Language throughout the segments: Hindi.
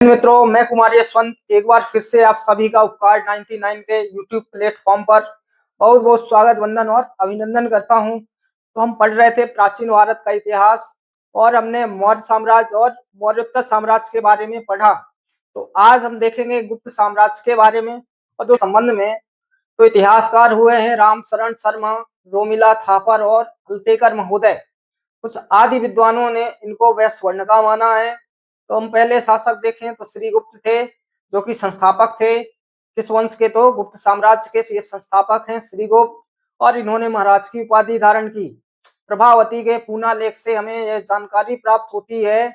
मित्रों, मैं कुमार यशवंत एक बार फिर से आप सभी का उपकार 99 के यूट्यूब प्लेटफॉर्म पर बहुत बहुत स्वागत, वंदन और अभिनंदन करता हूं। तो हम पढ़ रहे थे प्राचीन भारत का इतिहास और हमने मौर्य साम्राज्य और मौर्योत्तर साम्राज्य के बारे में पढ़ा। तो आज हम देखेंगे गुप्त साम्राज्य के बारे में और दो संबंध में। तो इतिहासकार हुए हैं रामशरण शर्मा, रोमिला थापर और अल्तेकर महोदय। कुछ आदि विद्वानों ने इनको वैश्य स्वर्ण का माना है। तो हम पहले शासक देखें तो श्रीगुप्त थे, जो कि संस्थापक थे। किस वंश के? तो गुप्त साम्राज्य के ये संस्थापक हैं श्रीगुप्त, और इन्होंने महाराज की उपाधि धारण की। प्रभावती के पूना लेख से हमें यह जानकारी प्राप्त होती है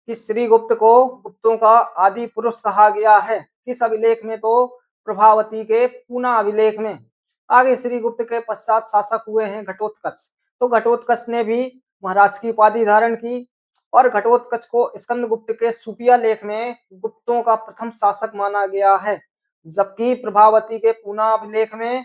कि श्रीगुप्त को गुप्तों का आदि पुरुष कहा गया है। किस अभिलेख में? तो प्रभावती के पूना अभिलेख में। आगे श्रीगुप्त के पश्चात शासक हुए हैं घटोत्कच। तो घटोत्कच ने भी महाराज की उपाधि धारण की, और घटोत्कच को स्कंदगुप्त के सुपिया लेख में गुप्तों का प्रथम शासक माना गया है, जबकि प्रभावती के पूना अभिलेख में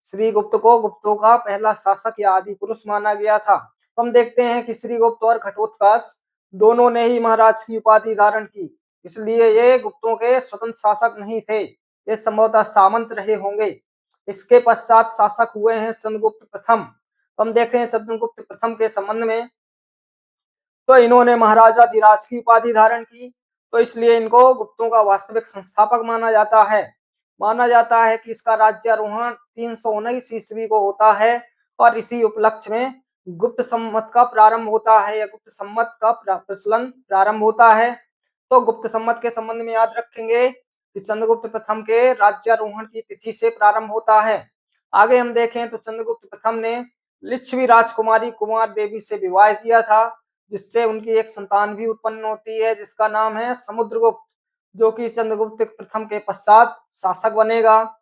श्रीगुप्त को गुप्तों का पहला शासक या आदि पुरुष माना गया था। तो हम देखते हैं कि श्रीगुप्त और घटोत्कच दोनों ने ही महाराज की उपाधि धारण की, इसलिए ये गुप्तों के स्वतंत्र शासक नहीं थे, ये संभवतः सामंत रहे होंगे। इसके पश्चात शासक हुए हैं चंद्रगुप्त प्रथम। हम देखते हैं चंद्रगुप्त प्रथम के संबंध में। तो इन्होंने महाराजा धीराज की उपाधि धारण की, तो इसलिए इनको गुप्तों का वास्तविक संस्थापक माना जाता है। माना जाता है कि इसका राज्यारोहण 319 ईस्वी को होता है, और इसी उपलक्ष्य में गुप्त सम्मत का प्रारंभ होता है, या गुप्त सम्मत का प्रचलन प्रारंभ होता है। तो गुप्त सम्मत के संबंध में याद रखेंगे कि चंद्रगुप्त प्रथम के राज्यारोहण की तिथि से प्रारंभ होता है। आगे हम देखें तो चंद्रगुप्त प्रथम ने लिच्छवी राजकुमारी कुमार देवी से विवाह किया था, जिससे उनकी एक संतान भी उत्पन्न होती है, जिसका नाम है समुद्रगुप्त, जो कि चंद्रगुप्त प्रथम के पश्चात शासक बनेगा।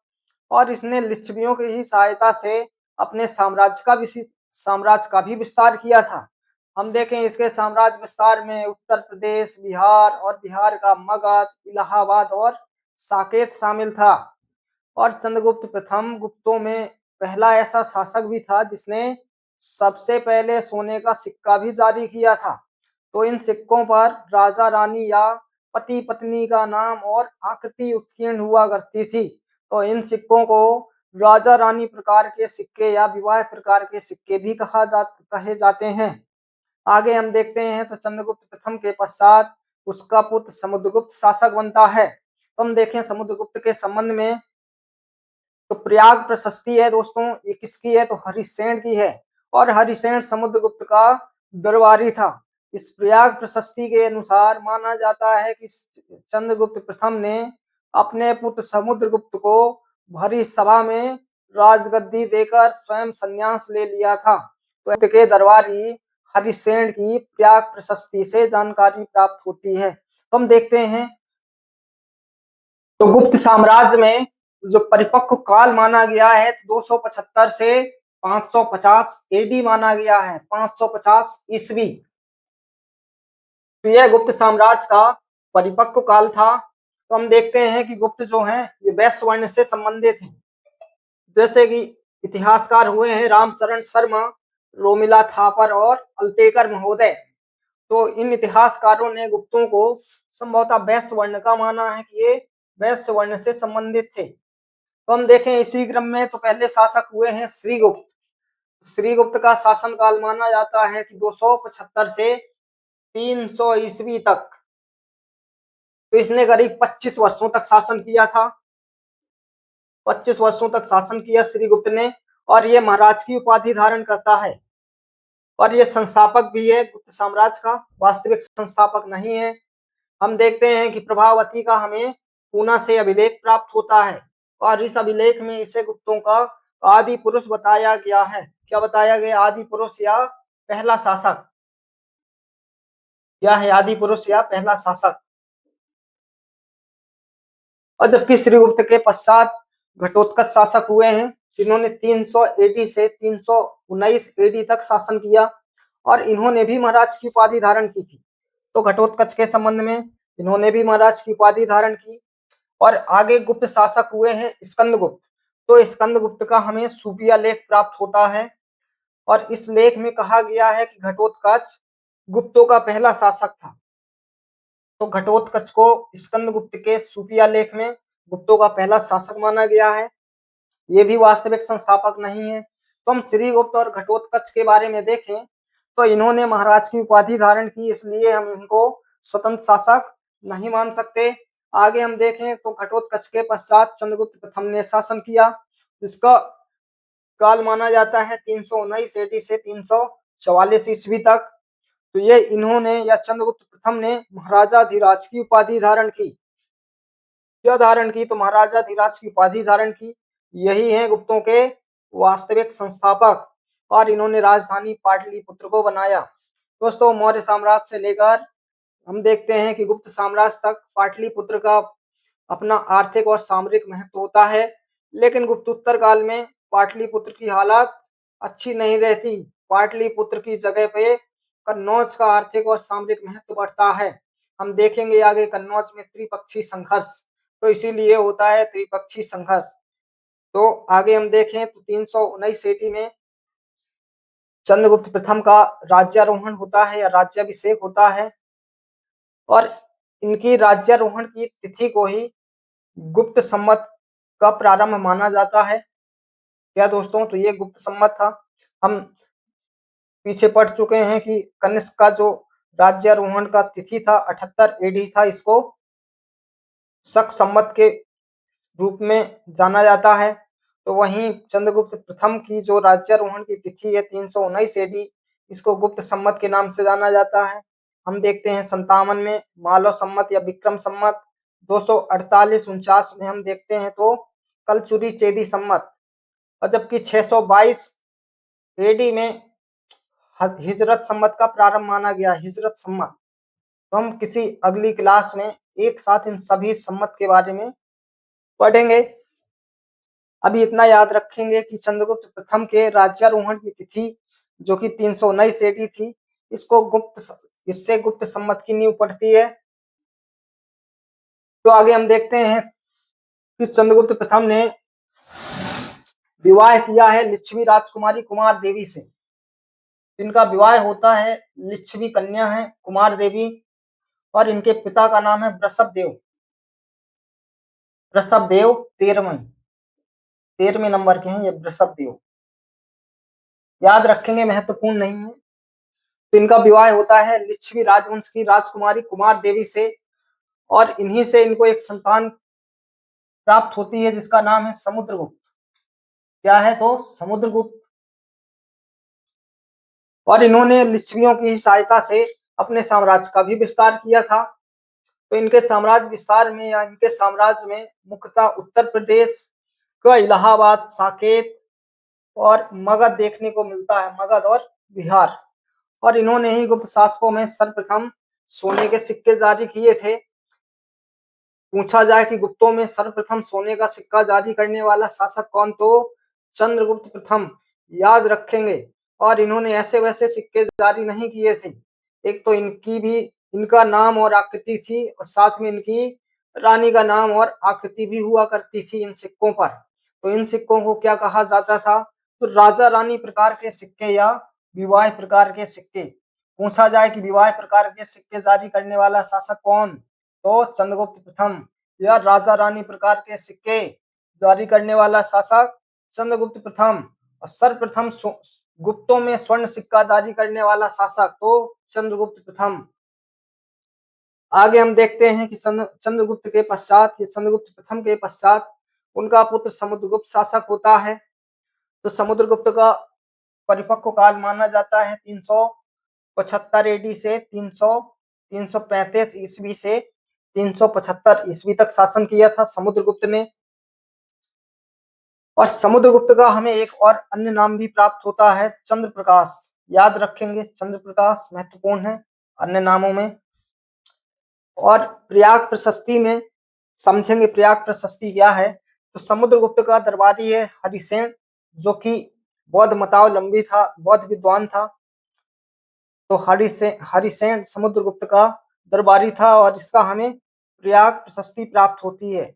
और इसने लिच्छवियों की ही सहायता से अपने साम्राज्य का भी विस्तार किया था। हम देखें इसके साम्राज्य विस्तार में उत्तर प्रदेश, बिहार और बिहार का मगध, इलाहाबाद और साकेत शामिल था। और चंद्रगुप्त प्रथम गुप्तों में पहला ऐसा शासक भी था जिसने सबसे पहले सोने का सिक्का भी जारी किया था। तो इन सिक्कों पर राजा रानी या पति पत्नी का नाम और आकृति उत्कीर्ण हुआ करती थी। तो इन सिक्कों को राजा रानी प्रकार के सिक्के या विवाह प्रकार के सिक्के भी कहे जाते हैं। आगे हम देखते हैं तो चंद्रगुप्त प्रथम के पश्चात उसका पुत्र समुद्रगुप्त शासक बनता है। तो हम देखें समुद्रगुप्त के संबंध में, तो प्रयाग प्रशस्ति है दोस्तों, ये किसकी है? तो हरिसेन की है, और हरिसेन समुद्रगुप्त का दरबारी था। इस प्रयाग प्रशस्ति के अनुसार माना जाता है कि चंद्रगुप्त प्रथम ने अपने पुत्र समुद्रगुप्त को भरी सभा में राजगद्दी देकर स्वयं संन्यास ले लिया था। तो के दरबारी हरिसेन की प्रयाग प्रशस्ति से जानकारी प्राप्त होती है। तो हम देखते हैं तो गुप्त साम्राज्य में जो परिपक्व काल माना गया है 275 से 550 एडी माना गया है, 550 ईस्वी। तो यह गुप्त साम्राज्य का परिपक्व काल था। तो हम देखते हैं कि गुप्त जो हैं ये वैश्य वर्ण से संबंधित हैं, जैसे कि इतिहासकार हुए हैं रामशरण शर्मा, रोमिला थापर और अल्तेकर महोदय। तो इन इतिहासकारों ने गुप्तों को संभवतः वैश्य वर्ण का माना है कि ये वैश्य वर्ण से संबंधित थे। तो हम देखें इसी क्रम में तो पहले शासक हुए हैं श्रीगुप्त। श्रीगुप्त का शासनकाल माना जाता है कि 275 से 300 ईस्वी तक। तो इसने करीब 25 वर्षों तक शासन किया था। 25 वर्षों तक शासन किया श्रीगुप्त ने, और ये महाराज की उपाधि धारण करता है, और ये संस्थापक भी है गुप्त साम्राज्य का, वास्तविक संस्थापक नहीं है। हम देखते हैं कि प्रभावती का हमें पूना से अभिलेख प्राप्त होता है, और इस अभिलेख में इसे गुप्तों का आदि पुरुष बताया गया है। क्या बताया गया? आदि पुरुष या पहला शासक। क्या है आदि पुरुष या पहला शासक? और जबकि श्रीगुप्त के पश्चात घटोत्कच शासक हुए हैं, जिन्होंने 300 एडी से 319 एडी तक शासन किया, और इन्होंने भी महाराज की उपाधि धारण की थी। तो घटोत्कच के संबंध में इन्होंने भी महाराज की उपाधि धारण की। और आगे गुप्त शासक हुए हैं स्कंदगुप्त। तो स्कंदगुप्त का हमें सुपिया लेख प्राप्त होता है, और इस लेख में कहा गया है कि घटोत्कच गुप्तों का पहला शासक था। तो घटोत्कच को स्कंदगुप्त के सूफिया लेख में गुप्तों का पहला शासक माना गया है। ये भी वास्तविक संस्थापक नहीं है। तो हम श्रीगुप्त और घटोत्कच के बारे में देखें तो इन्होंने महाराज की उपाधि धारण की, इसलिए हम इनको स्वतंत्र शासक नहीं मान सकते। आगे हम देखें तो घटोत्कच के पश्चात चंद्रगुप्त प्रथम ने शासन किया, जिसका काल माना जाता है 319 एडी से 344 ईस्वी तक। तो ये इन्होंने या चंद्रगुप्त प्रथम ने महाराजाधिराज की उपाधि धारण की। क्या धारण की? तो महाराजाधिराज की उपाधि धारण की। यही है गुप्तों के वास्तविक संस्थापक, और इन्होंने राजधानी पाटलिपुत्र को बनाया। दोस्तों, मौर्य साम्राज्य से लेकर हम देखते हैं कि गुप्त साम्राज्य तक पाटलिपुत्र का अपना आर्थिक और सामरिक महत्व होता है, लेकिन गुप्तोत्तर काल में पाटलिपुत्र की हालत अच्छी नहीं रहती। पाटलिपुत्र की जगह पे कन्नौज का आर्थिक और सामरिक महत्व बढ़ता है। हम देखेंगे आगे कन्नौज में त्रिपक्षीय संघर्ष, तो इसीलिए होता है त्रिपक्षीय संघर्ष। तो आगे हम देखें तो 319 ईस्वी में चंद्रगुप्त प्रथम का राज्यारोहण होता है या राज्याभिषेक होता है, और इनकी राज्यारोहण की तिथि को ही गुप्त संवत का प्रारंभ माना जाता है। क्या दोस्तों? तो ये गुप्त संवत था। हम पीछे पढ़ चुके हैं कि कनिष्क का जो राज्यारोहण का तिथि था 78 एडी था, इसको शक संवत के रूप में जाना जाता है। तो वहीं चंद्रगुप्त प्रथम की जो राज्यारोहण की तिथि है 319 एडी, इसको गुप्त संवत के नाम से जाना जाता है। हम देखते हैं 57 में मालव संवत या विक्रम संवत, 248-49 में हम देखते हैं तो कलचुरी चेदी संवत, और जबकि 622 एडी में हिजरत संवत का प्रारंभ माना गया, हिजरत संवत। तो हम किसी अगली क्लास में एक साथ इन सभी संवत के बारे में पढ़ेंगे। अभी इतना याद रखेंगे कि चंद्रगुप्त प्रथम के राज्यारोहण की तिथि जो कि 319 एडी थी, इससे गुप्त संवत की नींव पड़ती है। तो आगे हम देखते हैं कि चंद्रगुप्त प्रथम ने विवाह किया है लिच्छवी राजकुमारी कुमार देवी से। इनका विवाह होता है, लिच्छवी कन्या है कुमार देवी, और इनके पिता का नाम है वृषभदेव। वृषभदेव 13वें नंबर के हैं ये वृषभदेव, याद रखेंगे, महत्वपूर्ण नहीं है। तो इनका विवाह होता है लिच्छवी राजवंश की राजकुमारी कुमार देवी से, और इन्हीं से इनको एक संतान प्राप्त होती है जिसका नाम है समुद्रगुप्त। क्या है? तो समुद्रगुप्त। और इन्होंने लिच्छवियों की सहायता से अपने साम्राज्य का भी विस्तार किया था। तो इनके साम्राज्य विस्तार में या इनके साम्राज्य में मुख्यतः उत्तर प्रदेश का इलाहाबाद, साकेत और मगध देखने को मिलता है, मगध और बिहार। और इन्होंने ही गुप्त शासकों में सर्वप्रथम सोने के सिक्के जारी किए थे। पूछा जाए कि गुप्तों में सर्वप्रथम सोने का सिक्का जारी करने वाला शासक कौन, तो चंद्रगुप्त प्रथम, याद रखेंगे। और इन्होंने ऐसे वैसे सिक्के जारी नहीं किए थे। एक तो इनका नाम और आकृति थी, और साथ में इनकी रानी का नाम और आकृति भी हुआ करती थी इन सिक्कों पर। तो इन सिक्कों को क्या कहा जाता था? तो राजा रानी प्रकार के सिक्के या विवाह प्रकार के सिक्के। पूछा जाए कि विवाह प्रकार के सिक्के जारी करने वाला शासक कौन, तो चंद्रगुप्त प्रथम। या राजा रानी प्रकार के सिक्के जारी करने वाला शासक चंद्रगुप्त प्रथम। और सर्वप्रथम गुप्तों में स्वर्ण सिक्का जारी करने वाला शासक तो चंद्रगुप्त प्रथम। आगे हम देखते हैं कि चंद्रगुप्त के पश्चात या चंद्रगुप्त प्रथम के पश्चात उनका पुत्र समुद्रगुप्त शासक होता है। तो समुद्रगुप्त का परिपक्व काल माना जाता है 375 एडी से 335 ईस्वी से 375 ईस्वी तक शासन किया था समुद्रगुप्त ने। और समुद्रगुप्त का हमें एक और अन्य नाम भी प्राप्त होता है, चंद्रप्रकाश। याद रखेंगे, चंद्रप्रकाश महत्वपूर्ण है अन्य नामों में। और प्रयाग प्रशस्ति में समझेंगे प्रयाग प्रशस्ति क्या है। तो समुद्रगुप्त का दरबारी है हरिसेन, जो कि बौद्ध मतावलंबी था, बौद्ध विद्वान था। तो हरिसेन समुद्रगुप्त का दरबारी था, और इसका हमें प्रयाग प्रशस्ति प्राप्त होती है।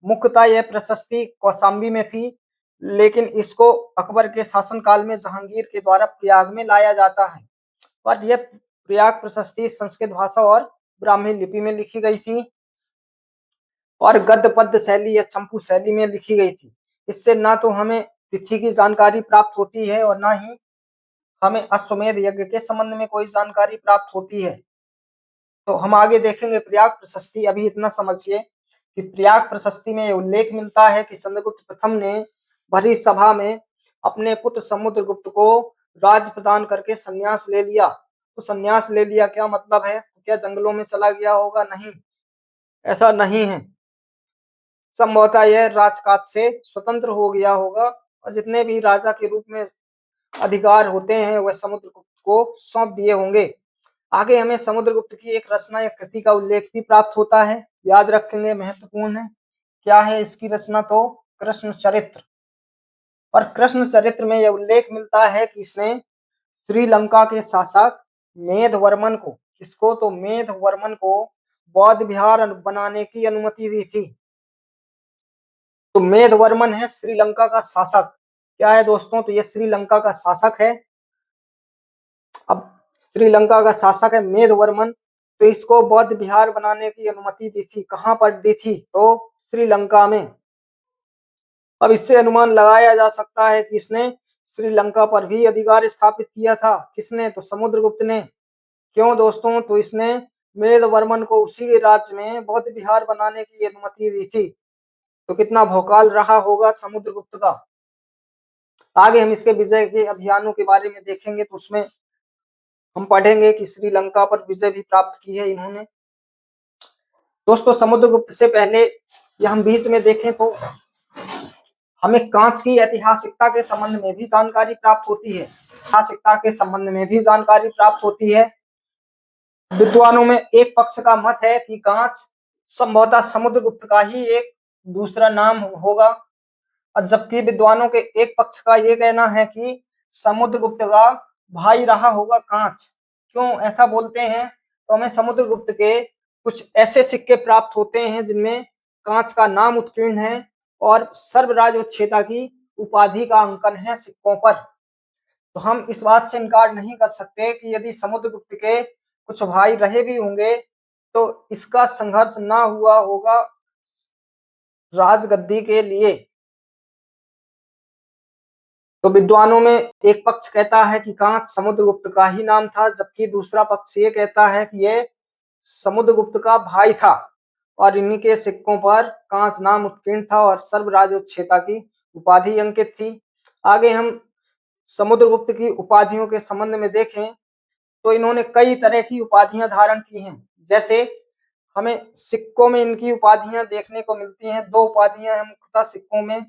मुख्यतः यह प्रशस्ति कौशाम्बी में थी, लेकिन इसको अकबर के शासनकाल में जहांगीर के द्वारा प्रयाग में लाया जाता है। और यह प्रयाग प्रशस्ति संस्कृत भाषा और ब्राह्मी लिपि में लिखी गई थी और गद्य पद्य शैली या चंपू शैली में लिखी गई थी। इससे ना तो हमें तिथि की जानकारी प्राप्त होती है और ना ही हमें अश्वमेध यज्ञ के संबंध में कोई जानकारी प्राप्त होती है। तो हम आगे देखेंगे प्रयाग प्रशस्ति। अभी इतना समझिए कि प्रयाग प्रशस्ति में उल्लेख मिलता है कि चंद्रगुप्त प्रथम ने भरी सभा में अपने पुत्र समुद्रगुप्त को राज प्रदान करके संन्यास ले लिया। तो संन्यास ले लिया क्या मतलब है? क्या जंगलों में चला गया होगा? नहीं, ऐसा नहीं है। संभवतः यह राजकाज से स्वतंत्र हो गया होगा और जितने भी राजा के रूप में अधिकार होते हैं वह समुद्रगुप्त को सौंप दिए होंगे। आगे हमें समुद्रगुप्त की एक रचना या कृति का उल्लेख भी प्राप्त होता है, याद रखेंगे, महत्वपूर्ण है। क्या है इसकी रचना? तो कृष्ण चरित्र। और कृष्ण चरित्र में यह उल्लेख मिलता है कि इसने श्रीलंका के शासक मेघवर्मन को, किसको? तो मेघवर्मन को बौद्ध विहार बनाने की अनुमति दी थी। तो मेघवर्मन है श्रीलंका का शासक। क्या है दोस्तों? तो ये श्रीलंका का शासक है। अब श्रीलंका का शासक है मेघवर्मन, तो इसको बौद्ध विहार बनाने की अनुमति दी थी। कहां पर दी थी? तो श्रीलंका में। अब इससे अनुमान लगाया जा सकता है कि इसने श्रीलंका पर भी अधिकार स्थापित किया था। किसने? तो समुद्रगुप्त ने। क्यों दोस्तों? तो इसने मेघवर्मन को उसी के राज्य में बौद्ध विहार बनाने की अनुमति दी थी। तो कितना भौकाल रहा होगा समुद्रगुप्त का। आगे हम इसके विजय के अभियानों के बारे में देखेंगे तो उसमें हम पढ़ेंगे कि श्रीलंका पर विजय भी प्राप्त की है इन्होंने। दोस्तों समुद्रगुप्त से पहले या हम बीच में देखें तो हमें कांच की ऐतिहासिकता के संबंध में भी जानकारी प्राप्त होती है। ऐतिहासिकता के संबंध में भी जानकारी प्राप्त होती है। विद्वानों में एक पक्ष का मत है कि कांच संभवतः समुद्रगुप्त का ही एक दूसरा नाम होगा, और जबकि विद्वानों के एक पक्ष का ये कहना है कि समुद्रगुप्त का भाई रहा होगा कांच। क्यों ऐसा बोलते हैं? तो हमें समुद्रगुप्त के कुछ ऐसे सिक्के प्राप्त होते हैं जिनमें कांच का नाम उत्कीर्ण है और सर्वराज्योच्छेता की उपाधि का अंकन है सिक्कों पर। तो हम इस बात से इनकार नहीं कर सकते कि यदि समुद्रगुप्त के कुछ भाई रहे भी होंगे तो इसका संघर्ष ना हुआ होगा राजगद्दी के लिए। तो विद्वानों में एक पक्ष कहता है कि कांच समुद्रगुप्त का ही नाम था, जबकि दूसरा पक्ष ये कहता है कि ये समुद्रगुप्त का भाई था और इन्हीं के सिक्कों पर कांच नाम उत्कीर्ण था और सर्वराज्योच्छेता की उपाधि अंकित थी। आगे हम समुद्रगुप्त की उपाधियों के संबंध में देखें तो इन्होंने कई तरह की उपाधियां धारण की हैं। जैसे हमें सिक्कों में इनकी उपाधियां देखने को मिलती हैं। दो उपाधियां हैं मुख्यतः सिक्कों में।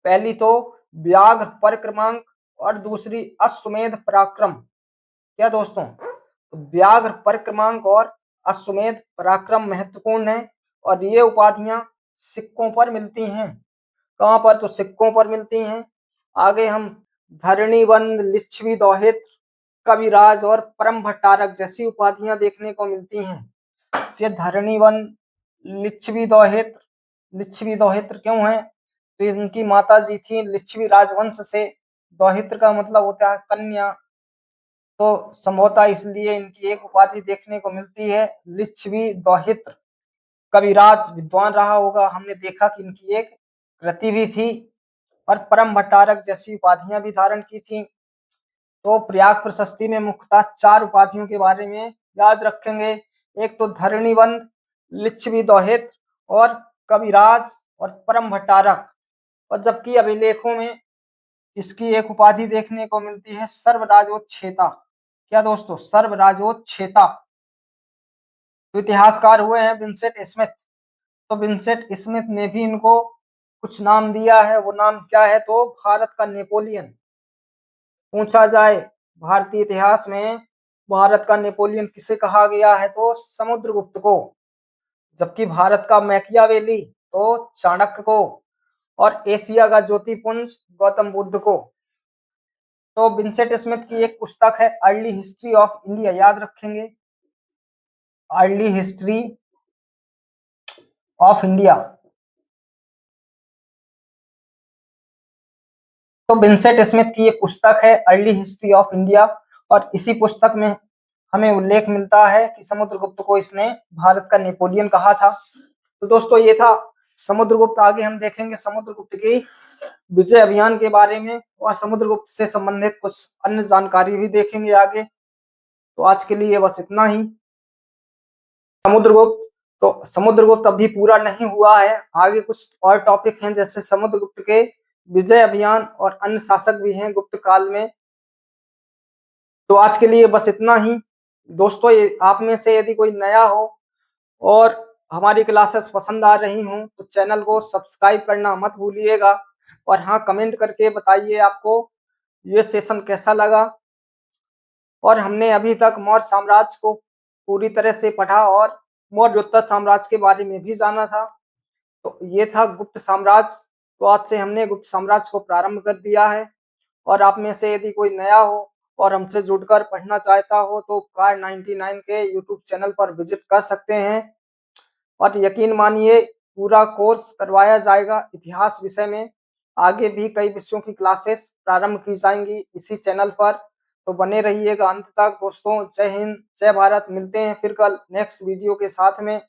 पहली तो व्याघ्र परिक्रमांक और दूसरी अश्वमेध पराक्रम। क्या दोस्तों? तो व्याघ्र परिक्रमांक और अश्वमेध पराक्रम महत्वपूर्ण है और ये उपाधियां सिक्कों पर मिलती हैं। कहां पर? तो सिक्कों पर मिलती हैं। आगे हम धरणीबंध, लिच्छवी दोहित्र, कविराज और परम भट्टारक जैसी उपाधियां देखने को मिलती हैं। ये धरणीबंध, लिच्छवी दोहित्र क्यों है? तो इनकी माता जी थी लिच्छवी राजवंश से। दोहित्र का मतलब होता है कन्या, तो संभवतः इसलिए इनकी एक उपाधि देखने को मिलती है लिच्छवी दोहित्र। कविराज विद्वान रहा होगा, हमने देखा कि इनकी एक कृति भी थी, और परम भट्टारक जैसी उपाधियां भी धारण की थी। तो प्रयाग प्रशस्ति में मुख्यतः चार उपाधियों के बारे में याद रखेंगे। एक तो धरणीबंध, लिच्छवी दोहित्र और कविराज और परम भट्टारक। और जबकि अभिलेखों में इसकी एक उपाधि देखने को मिलती है सर्वराजोच्छेता। क्या दोस्तों? सर्वराजोच्छेता। तो इतिहासकार हुए हैं विंसेंट स्मिथ। तो विंसेंट स्मिथ ने भी इनको कुछ नाम दिया है। वो नाम क्या है? तो भारत का नेपोलियन। पूछा जाए भारतीय इतिहास में भारत का नेपोलियन किसे कहा गया है? तो समुद्रगुप्त को। जबकि भारत का मैकियावेली तो चाणक्य को, और एशिया का ज्योतिपुंज गौतम बुद्ध को। तो विंसेंट स्मिथ की एक पुस्तक है अर्ली हिस्ट्री ऑफ इंडिया, याद रखेंगे, अर्ली हिस्ट्री ऑफ इंडिया। तो विंसेंट स्मिथ की ये पुस्तक है अर्ली हिस्ट्री ऑफ इंडिया, और इसी पुस्तक में हमें उल्लेख मिलता है कि समुद्रगुप्त को इसने भारत का नेपोलियन कहा था। तो दोस्तों ये था समुद्रगुप्त। आगे हम देखेंगे समुद्रगुप्त की विजय अभियान के बारे में और समुद्रगुप्त से संबंधित कुछ अन्य जानकारी भी देखेंगे आगे। तो आज के लिए बस इतना ही। समुद्रगुप्त समुद्रगुप्त अभी पूरा नहीं हुआ है, आगे कुछ और टॉपिक हैं जैसे समुद्रगुप्त के विजय अभियान और अन्य शासक भी हैं गुप्त काल में। तो आज के लिए बस इतना ही। दोस्तों ये आप में से यदि कोई नया हो और हमारी क्लासेस पसंद आ रही हों तो चैनल को सब्सक्राइब करना मत भूलिएगा। और हाँ, कमेंट करके बताइए आपको ये सेशन कैसा लगा। और हमने अभी तक मौर्य साम्राज्य को पूरी तरह से पढ़ा और मौर्योत्तर साम्राज्य के बारे में भी जाना था। तो ये था गुप्त साम्राज्य। तो आज से हमने गुप्त साम्राज्य को प्रारंभ कर दिया है। और आप में से यदि कोई नया हो और हमसे जुड़कर पढ़ना चाहता हो तो उपकार 99 के यूट्यूब चैनल पर विजिट कर सकते हैं। और यकीन मानिए पूरा कोर्स करवाया जाएगा इतिहास विषय में। आगे भी कई विषयों की क्लासेस प्रारंभ की जाएंगी इसी चैनल पर। तो बने रहिएगा अंत तक दोस्तों। जय हिंद, जय भारत। मिलते हैं फिर कल नेक्स्ट वीडियो के साथ में।